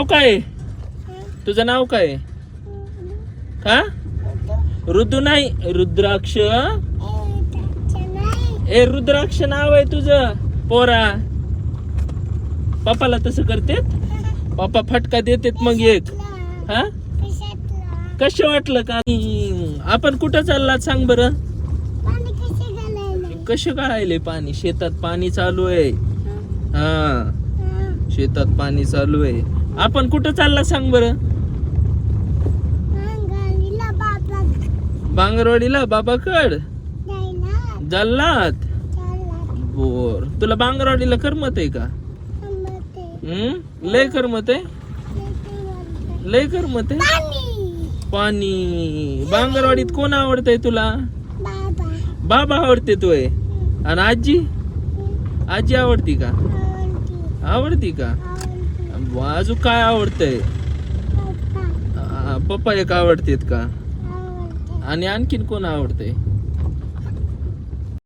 नाव काय? तुझं नाव काय? का ऋतू नाही, रुद्राक्ष. ए रुद्राक्ष नाव आहे तुझं पोरा. पप्पाला तसं करतेत, पप्पा फटका देतेत मग एक. हा कसं वाटलं का? आपण कुठं चाललात सांग बरं? कसे गाळायले पाणी? शेतात पाणी चालू आहे. हा शेतात पाणी चालू आहे. आपण कुठं चालला सांग बरं? बांगरवाडीला बाबाकड जल्लात. बोर तुला बांगरवाडीला करमत आहे का? लय करमत आहे, लय करमत आहे. पाणी बांगरवाडीत कोण आवडतंय तुला? बाबा आवडते तोय. आणि आजी? आजी आवडती का? आवडती का? अजून काय आवडतंय? पप्पा एक आवडतेत का? आणि आणखीन कोण आवडतंय?